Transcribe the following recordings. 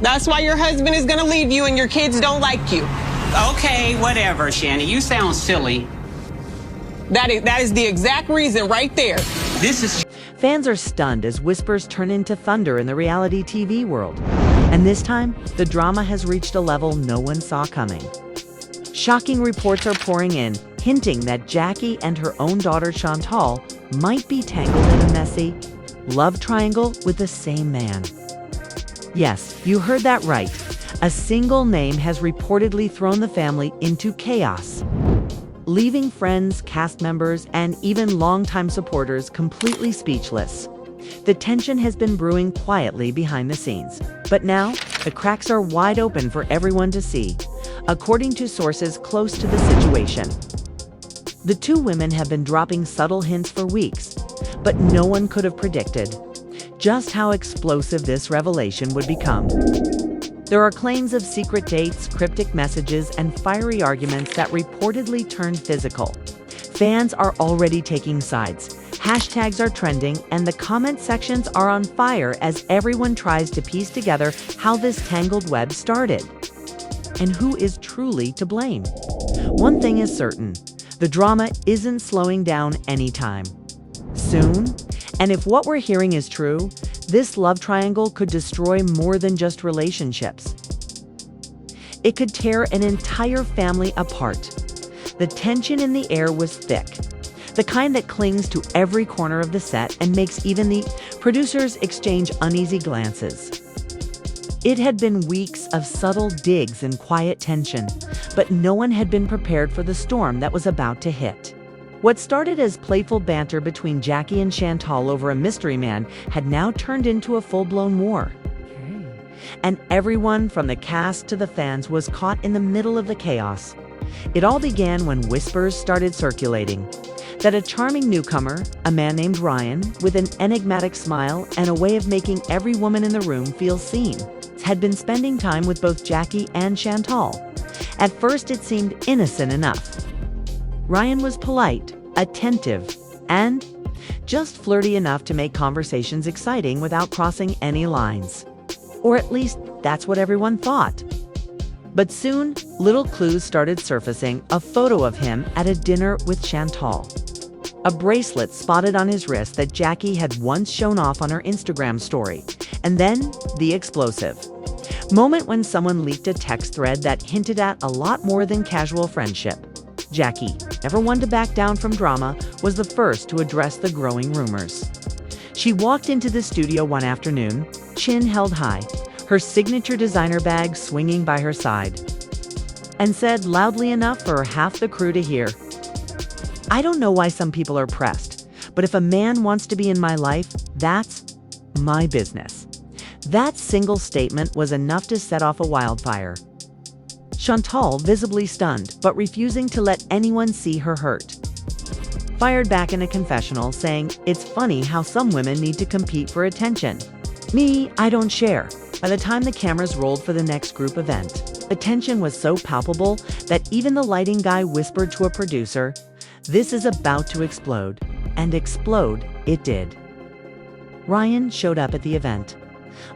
That's why your husband is gonna leave you and your kids don't like you. Okay, whatever, Shanny. You sound silly. That is the exact reason right there. This is... Fans are stunned as whispers turn into thunder in the reality TV world. And this time, the drama has reached a level no one saw coming. Shocking reports are pouring in, hinting that Jackie and her own daughter Chantel might be tangled in a messy love triangle with the same man. Yes, you heard that right. A single name has reportedly thrown the family into chaos, leaving friends, cast members, and even longtime supporters completely speechless. The tension has been brewing quietly behind the scenes, but now the cracks are wide open for everyone to see, according to sources close to the situation. The two women have been dropping subtle hints for weeks, but no one could have predicted just how explosive this revelation would become. There are claims of secret dates, cryptic messages, and fiery arguments that reportedly turned physical. Fans are already taking sides. Hashtags are trending, and the comment sections are on fire as everyone tries to piece together how this tangled web started and who is truly to blame. One thing is certain, the drama isn't slowing down anytime soon. And if what we're hearing is true, this love triangle could destroy more than just relationships. It could tear an entire family apart. The tension in the air was thick, the kind that clings to every corner of the set and makes even the producers exchange uneasy glances. It had been weeks of subtle digs and quiet tension, but no one had been prepared for the storm that was about to hit. What started as playful banter between Jackie and Chantel over a mystery man had now turned into a full-blown war. And everyone from the cast to the fans was caught in the middle of the chaos. It all began when whispers started circulating that a charming newcomer, a man named Ryan, with an enigmatic smile and a way of making every woman in the room feel seen, had been spending time with both Jackie and Chantel. At first, it seemed innocent enough. Ryan was polite, attentive, and just flirty enough to make conversations exciting without crossing any lines. Or at least, that's what everyone thought. But soon, little clues started surfacing, a photo of him at a dinner with Chantel, a bracelet spotted on his wrist that Jackie had once shown off on her Instagram story, and then the explosive moment when someone leaked a text thread that hinted at a lot more than casual friendship. Jackie, never one to back down from drama, was the first to address the growing rumors. She walked into the studio one afternoon, chin held high, her signature designer bag swinging by her side, and said loudly enough for half the crew to hear, "I don't know why some people are pressed, but if a man wants to be in my life, that's my business." That single statement was enough to set off a wildfire. Chantel, visibly stunned, but refusing to let anyone see her hurt, fired back in a confessional saying, "It's funny how some women need to compete for attention. Me, I don't share." By the time the cameras rolled for the next group event, the tension was so palpable that even the lighting guy whispered to a producer, "This is about to explode." And explode it did. Ryan showed up at the event,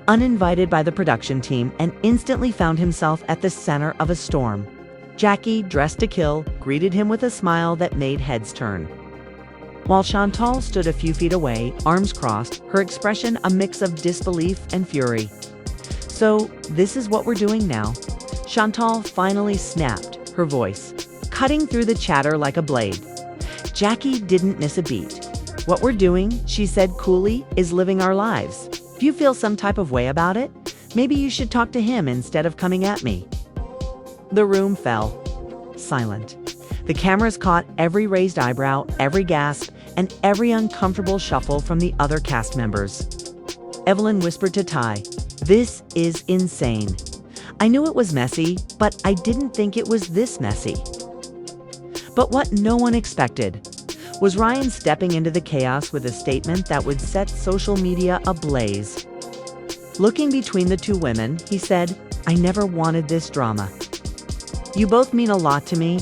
uninvited by the production team, and instantly found himself at the center of a storm. Jackie, dressed to kill, greeted him with a smile that made heads turn, while Chantel stood a few feet away, arms crossed, her expression a mix of disbelief and fury. "So, this is what we're doing now?" Chantel finally snapped, her voice cutting through the chatter like a blade. Jackie didn't miss a beat. "What we're doing," she said coolly, "is living our lives. If you feel some type of way about it, maybe you should talk to him instead of coming at me." The room fell silent. The cameras caught every raised eyebrow, every gasp, and every uncomfortable shuffle from the other cast members. Evelyn whispered to Ty, "This is insane. I knew it was messy, but I didn't think it was this messy." But what no one expected was Ryan stepping into the chaos with a statement that would set social media ablaze. Looking between the two women, he said, "I never wanted this drama. You both mean a lot to me,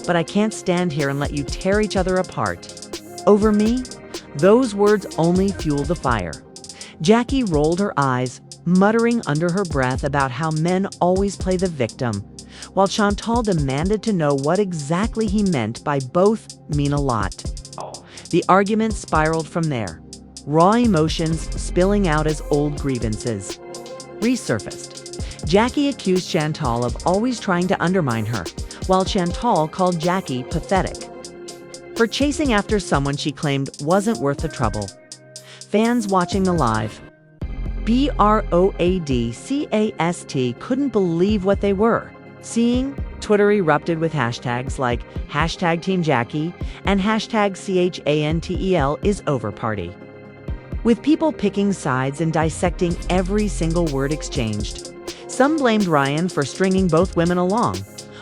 but I can't stand here and let you tear each other apart over me." Those words only fueled the fire. Jackie rolled her eyes, muttering under her breath about how men always play the victim, while Chantal demanded to know what exactly he meant by both mean a lot. The argument spiraled from there, raw emotions spilling out as old grievances resurfaced. Jackie accused Chantal of always trying to undermine her, while Chantal called Jackie pathetic for chasing after someone she claimed wasn't worth the trouble. Fans watching the live broadcast couldn't believe what they were seeing. Twitter erupted with hashtags like hashtag Team Jackie and hashtag CHANTEL is over party, with people picking sides and dissecting every single word exchanged. Some blamed Ryan for stringing both women along,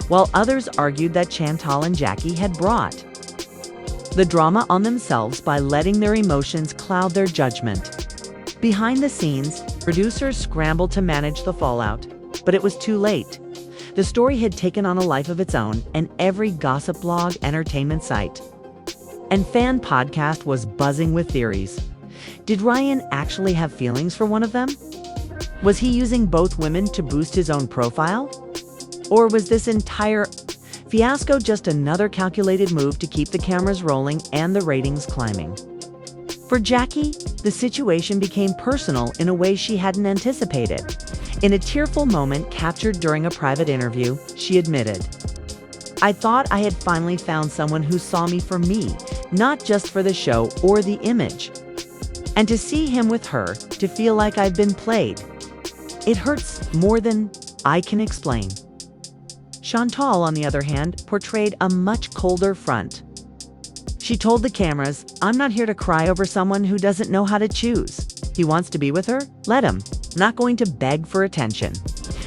while others argued that Chantal and Jackie had brought the drama on themselves by letting their emotions cloud their judgment. Behind the scenes, producers scrambled to manage the fallout, but it was too late. The story had taken on a life of its own, and every gossip blog, entertainment site, and fan podcast was buzzing with theories. Did Ryan actually have feelings for one of them? Was he using both women to boost his own profile? Or was this entire fiasco just another calculated move to keep the cameras rolling and the ratings climbing? For Jackie, the situation became personal in a way she hadn't anticipated. In a tearful moment captured during a private interview, she admitted, "I thought I had finally found someone who saw me for me, not just for the show or the image. And to see him with her, to feel like I've been played, it hurts more than I can explain." Chantal, on the other hand, portrayed a much colder front. She told the cameras, "I'm not here to cry over someone who doesn't know how to choose. He wants to be with her? Let him. Not going to beg for attention."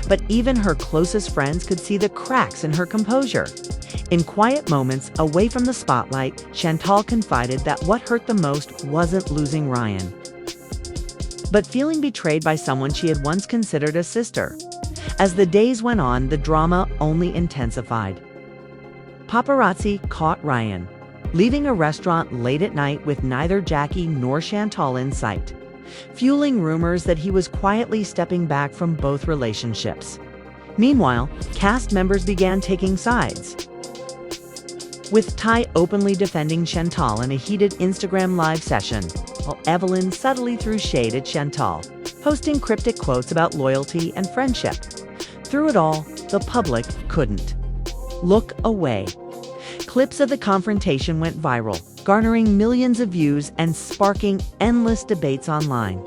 But even her closest friends could see the cracks in her composure. In quiet moments, away from the spotlight, Chantal confided that what hurt the most wasn't losing Ryan, but feeling betrayed by someone she had once considered a sister. As the days went on, the drama only intensified. Paparazzi caught Ryan leaving a restaurant late at night with neither Jackie nor Chantal in sight, fueling rumors that he was quietly stepping back from both relationships. Meanwhile, cast members began taking sides, with Ty openly defending Chantal in a heated Instagram live session, while Evelyn subtly threw shade at Chantal, posting cryptic quotes about loyalty and friendship. Through it all, the public couldn't look away. Clips of the confrontation went viral, garnering millions of views and sparking endless debates online.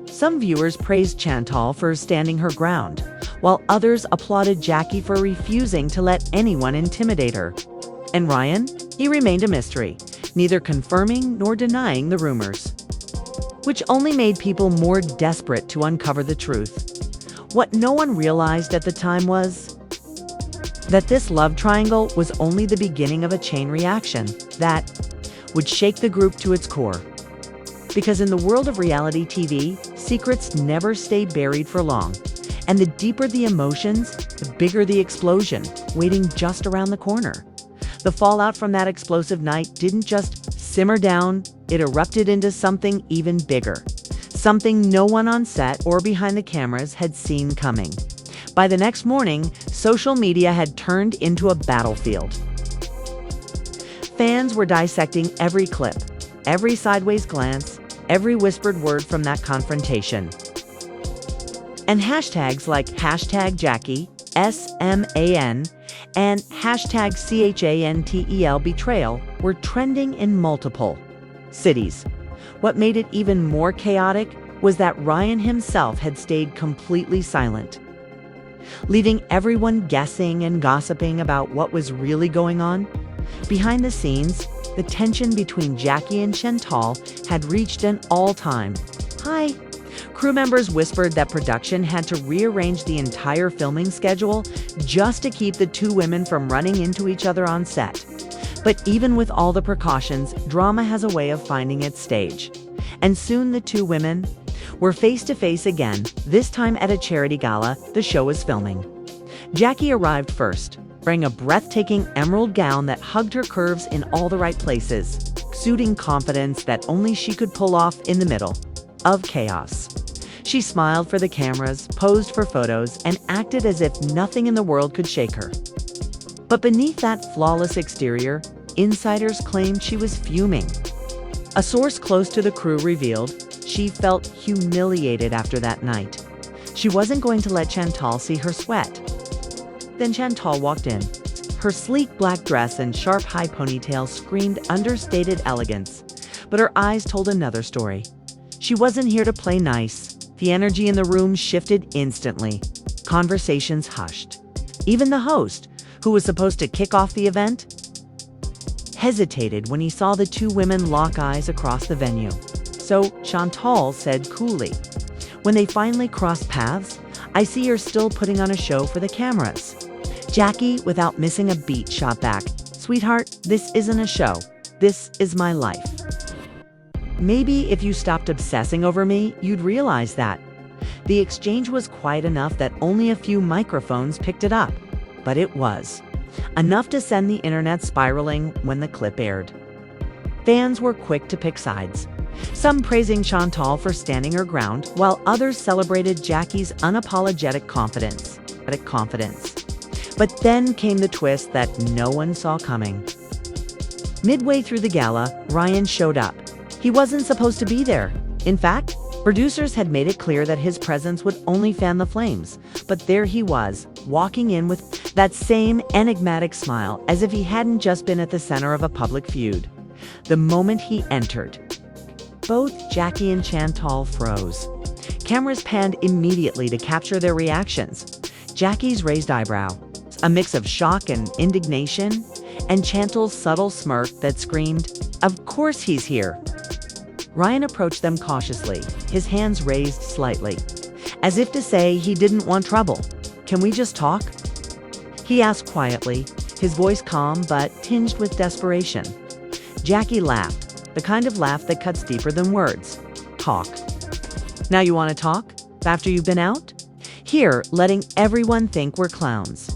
Some viewers praised Chantal for standing her ground, while others applauded Jackie for refusing to let anyone intimidate her. And Ryan? He remained a mystery, neither confirming nor denying the rumors, which only made people more desperate to uncover the truth. What no one realized at the time was that this love triangle was only the beginning of a chain reaction that would shake the group to its core. Because in the world of reality TV, secrets never stay buried for long, and the deeper the emotions, the bigger the explosion, waiting just around the corner. The fallout from that explosive night didn't just simmer down, it erupted into something even bigger, something no one on set or behind the cameras had seen coming. By the next morning, social media had turned into a battlefield. Fans were dissecting every clip, every sideways glance, every whispered word from that confrontation. And hashtags like hashtag Jackie, SMAN, and hashtag CHANTEL betrayal were trending in multiple cities. What made it even more chaotic was that Ryan himself had stayed completely silent, leaving everyone guessing and gossiping about what was really going on. Behind the scenes, the tension between Jackie and Chantal had reached an all-time high. Crew members whispered that production had to rearrange the entire filming schedule just to keep the two women from running into each other on set. But even with all the precautions, drama has a way of finding its stage. And soon the two women were face to face again, this time at a charity gala the show was filming. Jackie arrived first, wearing a breathtaking emerald gown that hugged her curves in all the right places, exuding confidence that only she could pull off in the middle of chaos. She smiled for the cameras, posed for photos, and acted as if nothing in the world could shake her. But beneath that flawless exterior, insiders claimed she was fuming. A source close to the crew revealed she felt humiliated after that night. She wasn't going to let Chantal see her sweat. Then Chantal walked in. Her sleek black dress and sharp high ponytail screamed understated elegance, but her eyes told another story. She wasn't here to play nice. The energy in the room shifted instantly. Conversations hushed. Even the host, who was supposed to kick off the event, hesitated when he saw the two women lock eyes across the venue. So Chantal said coolly, "When they finally cross paths, I see you're still putting on a show for the cameras." Jackie, without missing a beat, shot back, "Sweetheart, this isn't a show. This is my life." Maybe if you stopped obsessing over me, you'd realize that. The exchange was quiet enough that only a few microphones picked it up. But it was. Enough to send the internet spiraling when the clip aired. Fans were quick to pick sides. Some praising Chantal for standing her ground, while others celebrated Jackie's unapologetic confidence. But then came the twist that no one saw coming. Midway through the gala, Ryan showed up. He wasn't supposed to be there. In fact, producers had made it clear that his presence would only fan the flames. But there he was, walking in with that same enigmatic smile, as if he hadn't just been at the center of a public feud. The moment he entered, both Jackie and Chantal froze. Cameras panned immediately to capture their reactions. Jackie's raised eyebrow, a mix of shock and indignation, and Chantal's subtle smirk that screamed, "Of course he's here." Ryan approached them cautiously, his hands raised slightly, as if to say he didn't want trouble. "Can we just talk?" He asked quietly, his voice calm but tinged with desperation. Jackie laughed, the kind of laugh that cuts deeper than words. "Talk. Now you want to talk? After you've been out? Here, letting everyone think we're clowns."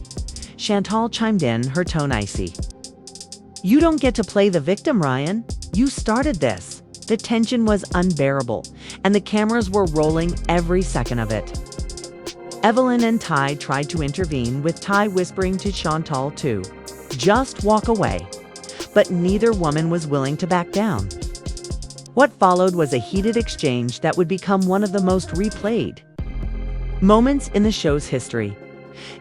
Chantal chimed in, her tone icy. "You don't get to play the victim, Ryan. You started this." The tension was unbearable, and the cameras were rolling every second of it. Evelyn and Ty tried to intervene, with Ty whispering to Chantal to just walk away. But neither woman was willing to back down. What followed was a heated exchange that would become one of the most replayed moments in the show's history.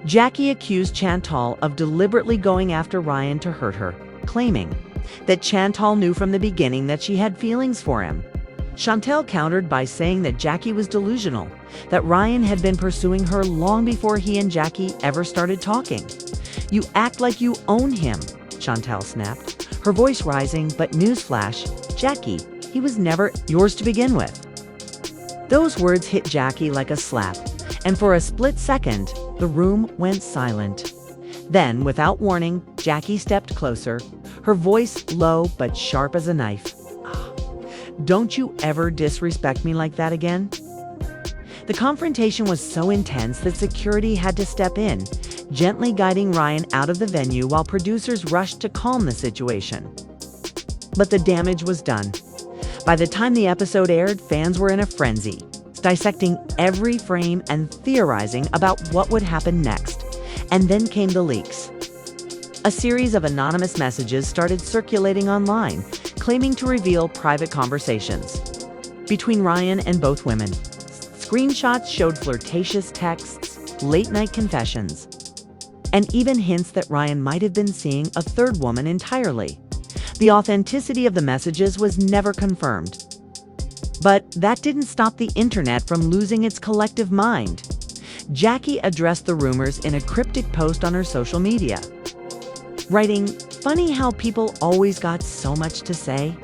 Jackie accused Chantal of deliberately going after Ryan to hurt her, claiming that Chantal knew from the beginning that she had feelings for him. Chantel countered by saying that Jackie was delusional, that Ryan had been pursuing her long before he and Jackie ever started talking. "You act like you own him," Chantel snapped, her voice rising, but newsflash, Jackie, he was never yours to begin with. Those words hit Jackie like a slap, and for a split second, the room went silent. Then, without warning, Jackie stepped closer, her voice low but sharp as a knife. "Don't you ever disrespect me like that again?" The confrontation was so intense that security had to step in, gently guiding Ryan out of the venue while producers rushed to calm the situation. But the damage was done. By the time the episode aired, fans were in a frenzy, dissecting every frame and theorizing about what would happen next. And then came the leaks. A series of anonymous messages started circulating online, claiming to reveal private conversations between Ryan and both women. Screenshots showed flirtatious texts, late-night confessions, and even hints that Ryan might have been seeing a third woman entirely. The authenticity of the messages was never confirmed. But that didn't stop the internet from losing its collective mind. Jackie addressed the rumors in a cryptic post on her social media, writing, "Funny how people always got so much to say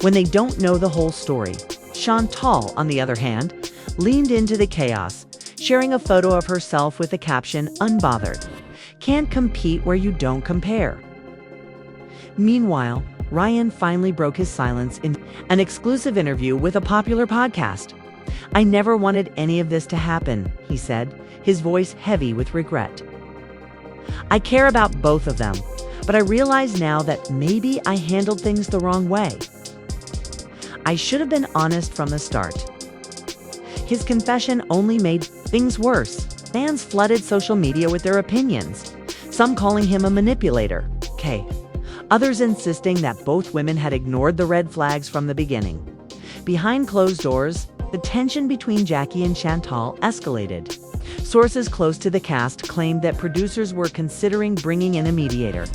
when they don't know the whole story." Chantal, on the other hand, leaned into the chaos, sharing a photo of herself with the caption, "Unbothered. Can't compete where you don't compare." Meanwhile, Ryan finally broke his silence in an exclusive interview with a popular podcast. "I never wanted any of this to happen," he said, his voice heavy with regret. "I care about both of them, but I realize now that maybe I handled things the wrong way. I should have been honest from the start." His confession only made things worse. Fans flooded social media with their opinions, some calling him a manipulator, others insisting that both women had ignored the red flags from the beginning. Behind closed doors, the tension between Jackie and Chantel escalated. Sources close to the cast claimed that producers were considering bringing in a mediator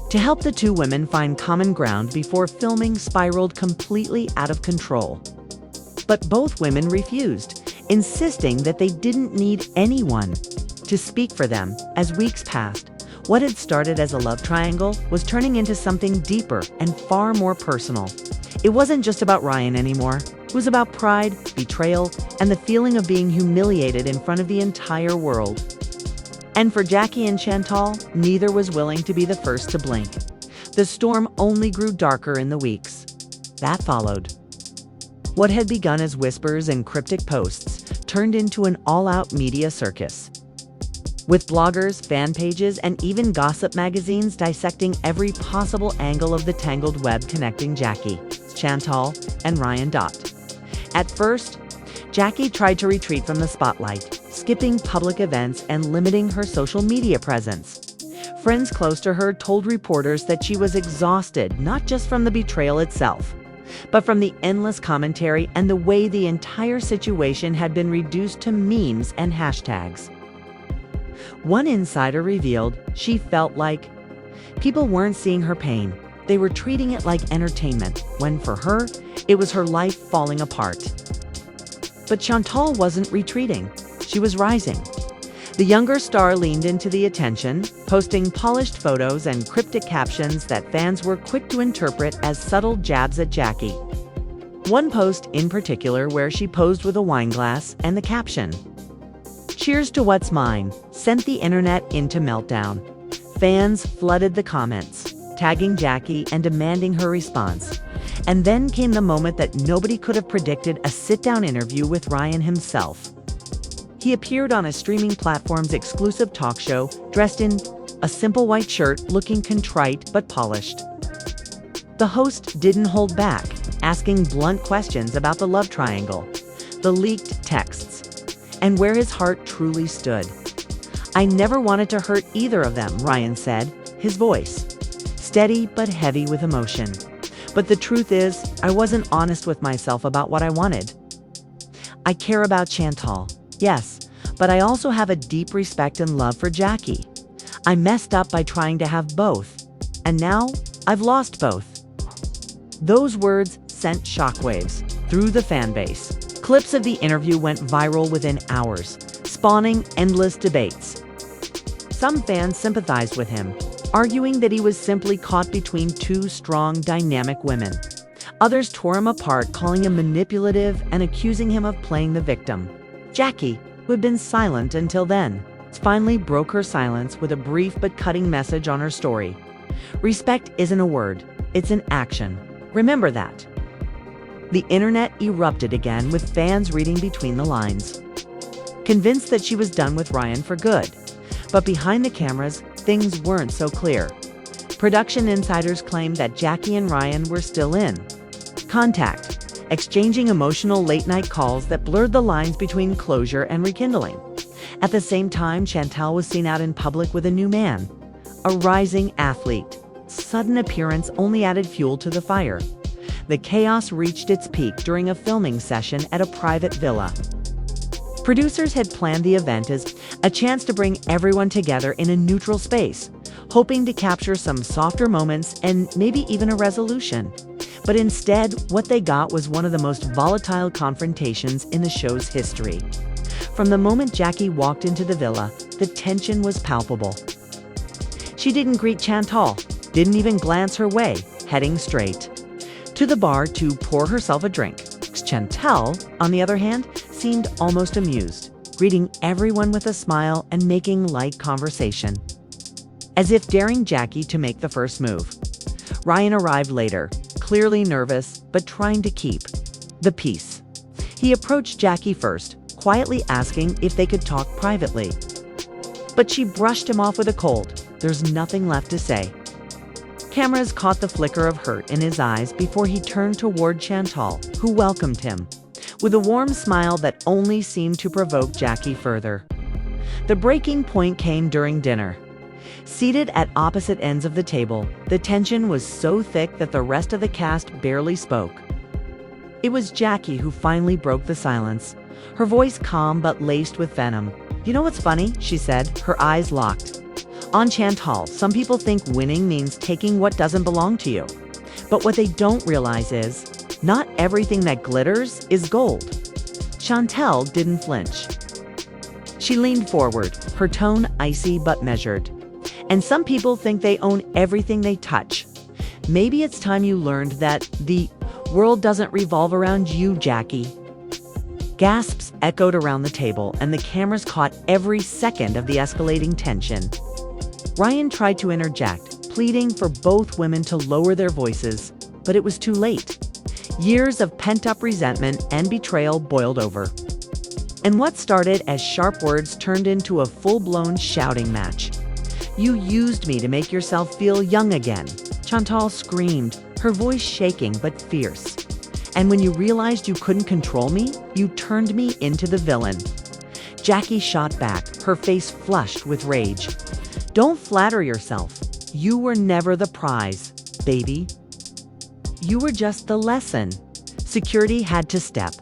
to help the two women find common ground before filming spiraled completely out of control. But both women refused, insisting that they didn't need anyone to speak for them. As weeks passed, what had started as a love triangle was turning into something deeper and far more personal. It wasn't just about Ryan anymore. It was about pride, betrayal, and the feeling of being humiliated in front of the entire world. And for Jackie and Chantel, neither was willing to be the first to blink. The storm only grew darker in the weeks that followed. What had begun as whispers and cryptic posts turned into an all-out media circus, with bloggers, fan pages, and even gossip magazines dissecting every possible angle of the tangled web connecting Jackie, Chantel, and Ryan. At first, Jackie tried to retreat from the spotlight, skipping public events and limiting her social media presence. Friends close to her told reporters that she was exhausted, not just from the betrayal itself, but from the endless commentary and the way the entire situation had been reduced to memes and hashtags. One insider revealed she felt like people weren't seeing her pain. They were treating it like entertainment, when for her, it was her life falling apart. But Chantal wasn't retreating. She was rising. The younger star leaned into the attention, posting polished photos and cryptic captions that fans were quick to interpret as subtle jabs at Jackie. One post in particular where she posed with a wine glass and the caption, "Cheers to what's mine," sent the internet into meltdown. Fans flooded the comments, tagging Jackie and demanding her response. And then came the moment that nobody could have predicted: a sit-down interview with Ryan himself. He appeared on a streaming platform's exclusive talk show, dressed in a simple white shirt, looking contrite but polished. The host didn't hold back, asking blunt questions about the love triangle, the leaked texts, and where his heart truly stood. "I never wanted to hurt either of them," Ryan said, his voice steady but heavy with emotion. "But the truth is, I wasn't honest with myself about what I wanted. I care about Chantal, yes, but I also have a deep respect and love for Jackie. I messed up by trying to have both, and now I've lost both." Those words sent shockwaves through the fan base. Clips of the interview went viral within hours, spawning endless debates. Some fans sympathized with him, arguing that he was simply caught between two strong, dynamic women. Others tore him apart, calling him manipulative and accusing him of playing the victim. Jackie, who had been silent until then, finally broke her silence with a brief but cutting message on her story. "Respect isn't a word, it's an action. Remember that." The internet erupted again, with fans reading between the lines, convinced that she was done with Ryan for good. But behind the cameras, things weren't so clear. Production insiders claimed that Jackie and Ryan were still in contact, exchanging emotional late-night calls that blurred the lines between closure and rekindling. At the same time, Chantel was seen out in public with a new man, a rising athlete. Sudden appearance only added fuel to the fire. The chaos reached its peak during a filming session at a private villa. Producers had planned the event as a chance to bring everyone together in a neutral space, hoping to capture some softer moments and maybe even a resolution. But instead, what they got was one of the most volatile confrontations in the show's history. From the moment Jackie walked into the villa, the tension was palpable. She didn't greet Chantal, didn't even glance her way, heading straight to the bar to pour herself a drink. Chantel, on the other hand, seemed almost amused, greeting everyone with a smile and making light conversation, as if daring Jackie to make the first move. Ryan arrived later, clearly nervous, but trying to keep the peace. He approached Jackie first, quietly asking if they could talk privately. But she brushed him off with a cold, "There's nothing left to say." Cameras caught the flicker of hurt in his eyes before he turned toward Chantal, who welcomed him with a warm smile that only seemed to provoke Jackie further. The breaking point came during dinner. Seated at opposite ends of the table, the tension was so thick that the rest of the cast barely spoke. It was Jackie who finally broke the silence, her voice calm but laced with venom. "You know what's funny?" she said, her eyes locked. "On Chantal, some people think winning means taking what doesn't belong to you. But what they don't realize is, not everything that glitters is gold." Chantel didn't flinch. She leaned forward, her tone icy but measured. "And some people think they own everything they touch. Maybe it's time you learned that the world doesn't revolve around you, Jackie." Gasps echoed around the table, and the cameras caught every second of the escalating tension. Ryan tried to interject, pleading for both women to lower their voices, but it was too late. Years of pent-up resentment and betrayal boiled over. And what started as sharp words turned into a full-blown shouting match. "You used me to make yourself feel young again," Chantal screamed, her voice shaking but fierce. "And when you realized you couldn't control me, you turned me into the villain." Jackie shot back, her face flushed with rage. "Don't flatter yourself. You were never the prize, baby. You were just the lesson." Security had to step.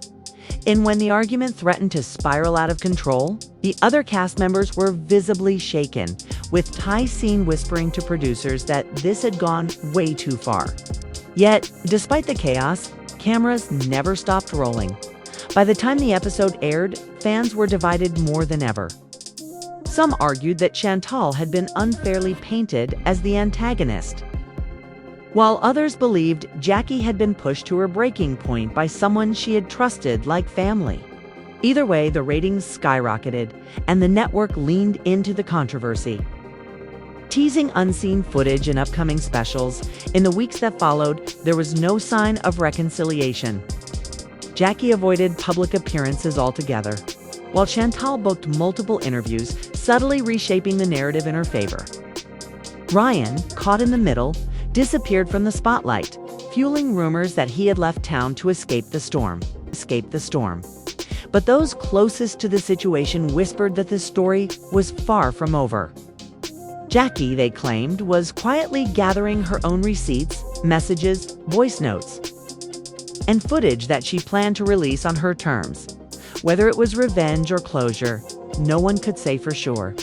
And when the argument threatened to spiral out of control, the other cast members were visibly shaken, with Ty Scene whispering to producers that this had gone way too far. Yet, despite the chaos, cameras never stopped rolling. By the time the episode aired, fans were divided more than ever. Some argued that Chantal had been unfairly painted as the antagonist, while others believed Jackie had been pushed to her breaking point by someone she had trusted like family. Either way, the ratings skyrocketed, and the network leaned into the controversy. Teasing unseen footage in upcoming specials, in the weeks that followed, there was no sign of reconciliation. Jackie avoided public appearances altogether, while Chantal booked multiple interviews, subtly reshaping the narrative in her favor. Ryan, caught in the middle, disappeared from the spotlight, fueling rumors that he had left town to escape the storm. But those closest to the situation whispered that the story was far from over. Jackie, they claimed, was quietly gathering her own receipts, messages, voice notes, and footage that she planned to release on her terms. Whether it was revenge or closure, no one could say for sure.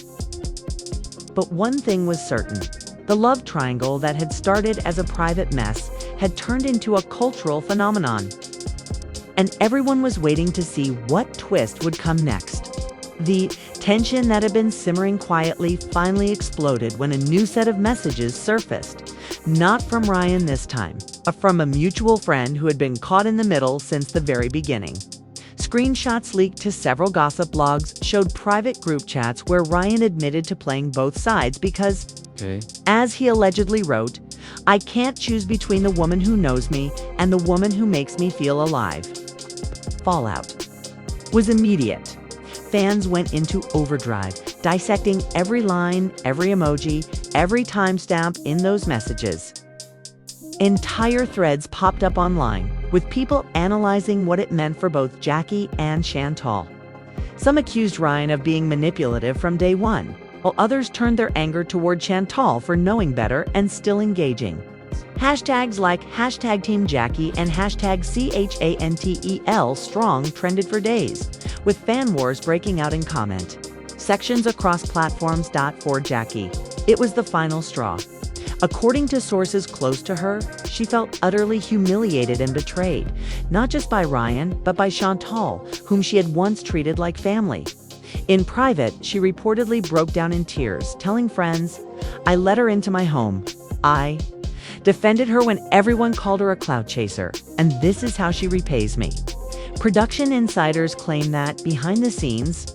But one thing was certain. The love triangle that had started as a private mess had turned into a cultural phenomenon. And everyone was waiting to see what twist would come next. The tension that had been simmering quietly finally exploded when a new set of messages surfaced. Not from Ryan this time, but from a mutual friend who had been caught in the middle since the very beginning. Screenshots leaked to several gossip blogs showed private group chats where Ryan admitted to playing both sides because, as he allegedly wrote, "I can't choose between the woman who knows me and the woman who makes me feel alive." Fallout was immediate. Fans went into overdrive, dissecting every line, every emoji, every timestamp in those messages. Entire threads popped up online, with people analyzing what it meant for both Jackie and Chantal. Some accused Ryan of being manipulative from day one, while others turned their anger toward Chantal for knowing better and still engaging. Hashtags like #TeamJackie and #CHANTEL strong trended for days, with fan wars breaking out in comment sections across platforms. For Jackie, it was the final straw. According to sources close to her, she felt utterly humiliated and betrayed, not just by Ryan, but by Chantal, whom she had once treated like family. In private, she reportedly broke down in tears, telling friends, "I let her into my home. I defended her when everyone called her a clout chaser, and this is how she repays me." Production insiders claim that, behind the scenes,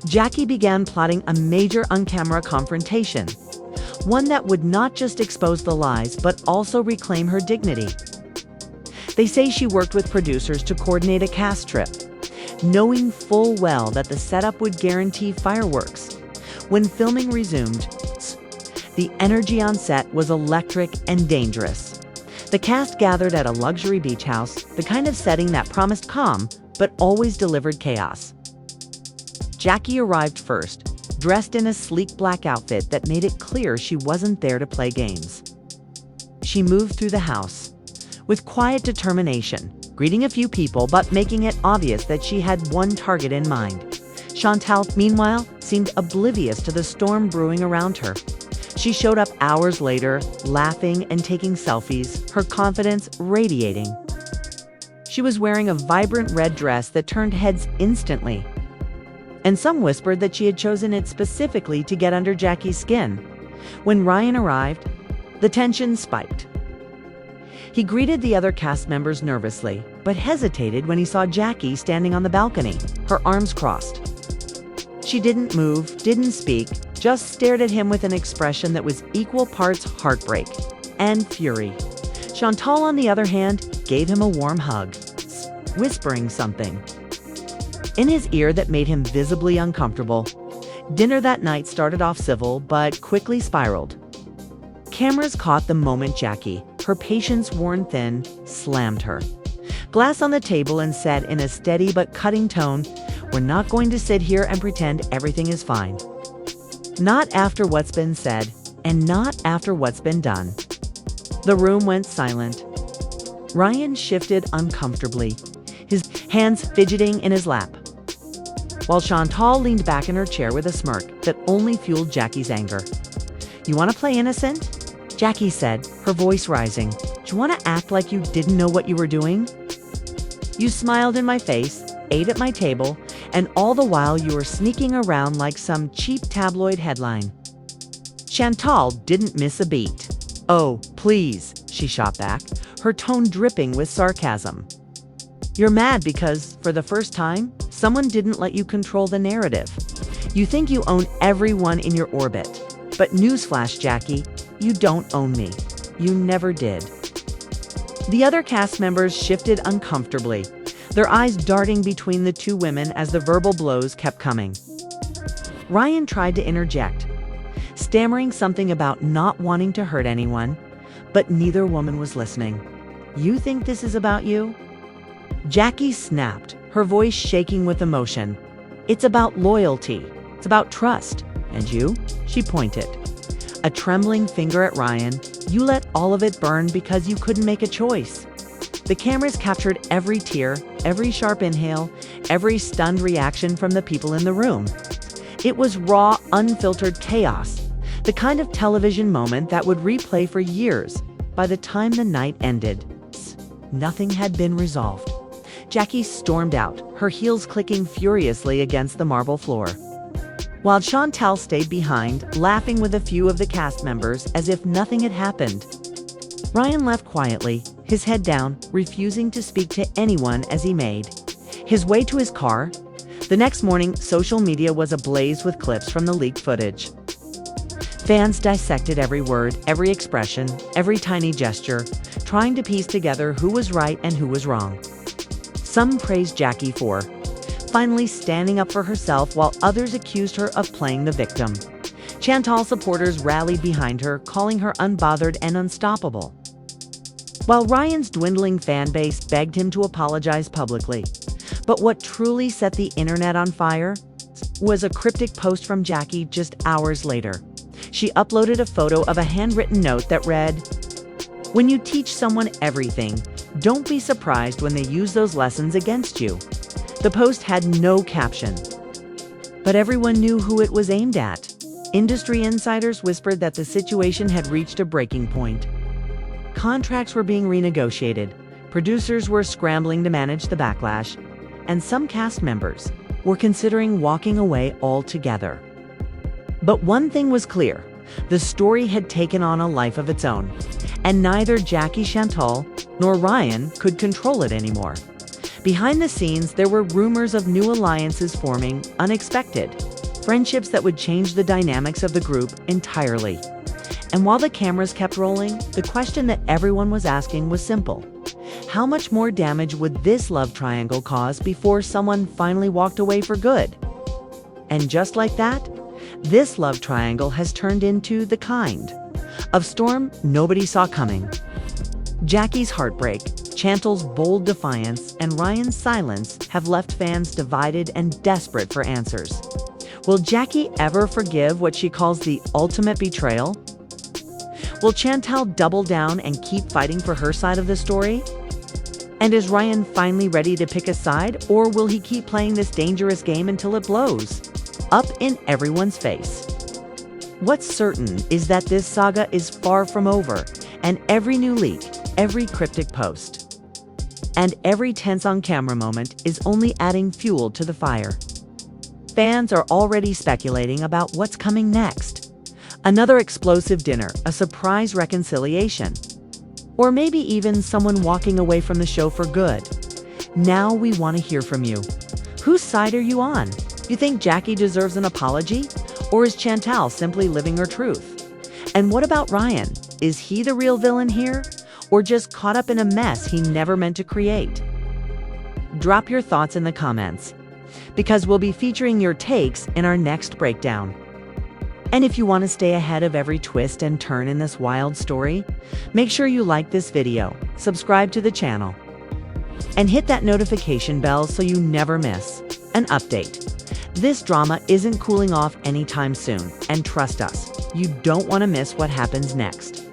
Jackie began plotting a major on-camera confrontation, one that would not just expose the lies, but also reclaim her dignity. They say she worked with producers to coordinate a cast trip, knowing full well that the setup would guarantee fireworks. When filming resumed, the energy on set was electric and dangerous. The cast gathered at a luxury beach house, the kind of setting that promised calm, but always delivered chaos. Jackie arrived first, dressed in a sleek black outfit that made it clear she wasn't there to play games. She moved through the house with quiet determination, greeting a few people but making it obvious that she had one target in mind. Chantel, meanwhile, seemed oblivious to the storm brewing around her. She showed up hours later, laughing and taking selfies, her confidence radiating. She was wearing a vibrant red dress that turned heads instantly, and some whispered that she had chosen it specifically to get under Jackie's skin. When Ryan arrived, the tension spiked. He greeted the other cast members nervously, but hesitated when he saw Jackie standing on the balcony, her arms crossed. She didn't move, didn't speak, just stared at him with an expression that was equal parts heartbreak and fury. Chantal, on the other hand, gave him a warm hug, whispering something in his ear that made him visibly uncomfortable. Dinner that night started off civil, but quickly spiraled. Cameras caught the moment Jackie, her patience worn thin, slammed her glass on the table and said in a steady but cutting tone, "We're not going to sit here and pretend everything is fine. Not after what's been said, and not after what's been done." The room went silent. Ryan shifted uncomfortably, his hands fidgeting in his lap, while Chantal leaned back in her chair with a smirk that only fueled Jackie's anger. "You want to play innocent?" Jackie said, her voice rising. "Do you want to act like you didn't know what you were doing? You smiled in my face, ate at my table, and all the while you were sneaking around like some cheap tabloid headline." Chantal didn't miss a beat. "Oh, please," she shot back, her tone dripping with sarcasm. "You're mad because, for the first time, someone didn't let you control the narrative. You think you own everyone in your orbit. But newsflash, Jackie, you don't own me. You never did." The other cast members shifted uncomfortably, their eyes darting between the two women as the verbal blows kept coming. Ryan tried to interject, stammering something about not wanting to hurt anyone, but neither woman was listening. "You think this is about you?" Jackie snapped, her voice shaking with emotion. "It's about loyalty. It's about trust. And you?" She pointed a trembling finger at Ryan. "You let all of it burn because you couldn't make a choice." The cameras captured every tear, every sharp inhale, every stunned reaction from the people in the room. It was raw, unfiltered chaos, the kind of television moment that would replay for years. By the time the night ended, nothing had been resolved. Jackie stormed out, her heels clicking furiously against the marble floor, while Chantel stayed behind, laughing with a few of the cast members as if nothing had happened. Ryan left quietly, his head down, refusing to speak to anyone as he made his way to his car. The next morning, social media was ablaze with clips from the leaked footage. Fans dissected every word, every expression, every tiny gesture, trying to piece together who was right and who was wrong. Some praised Jackie for finally standing up for herself, while others accused her of playing the victim. Chantal supporters rallied behind her, calling her unbothered and unstoppable, while Ryan's dwindling fan base begged him to apologize publicly. But what truly set the internet on fire was a cryptic post from Jackie just hours later. She uploaded a photo of a handwritten note that read, "When you teach someone everything, don't be surprised when they use those lessons against you." The post had no caption, but everyone knew who it was aimed at. Industry insiders whispered that the situation had reached a breaking point. Contracts were being renegotiated, producers were scrambling to manage the backlash, and some cast members were considering walking away altogether. But one thing was clear: the story had taken on a life of its own, and neither Jackie Chantal nor Ryan could control it anymore. Behind the scenes, there were rumors of new alliances forming, unexpected friendships that would change the dynamics of the group entirely. And while the cameras kept rolling, the question that everyone was asking was simple: how much more damage would this love triangle cause before someone finally walked away for good? And just like that, this love triangle has turned into the kind of storm nobody saw coming. Jackie's heartbreak, Chantel's bold defiance, and Ryan's silence have left fans divided and desperate for answers. Will Jackie ever forgive what she calls the ultimate betrayal? Will Chantel double down and keep fighting for her side of the story? And is Ryan finally ready to pick a side, or will he keep playing this dangerous game until it blows up in everyone's face? What's certain is that this saga is far from over, and every new leak, every cryptic post, and every tense on-camera moment is only adding fuel to the fire. Fans are already speculating about what's coming next. Another explosive dinner, a surprise reconciliation, or maybe even someone walking away from the show for good. Now we want to hear from you. Whose side are you on? You think Jackie deserves an apology? Or is Chantel simply living her truth? And what about Ryan? Is he the real villain here? Or just caught up in a mess he never meant to create? Drop your thoughts in the comments, because we'll be featuring your takes in our next breakdown. And if you want to stay ahead of every twist and turn in this wild story, make sure you like this video, subscribe to the channel, and hit that notification bell so you never miss an update. This drama isn't cooling off anytime soon, and trust us, you don't want to miss what happens next.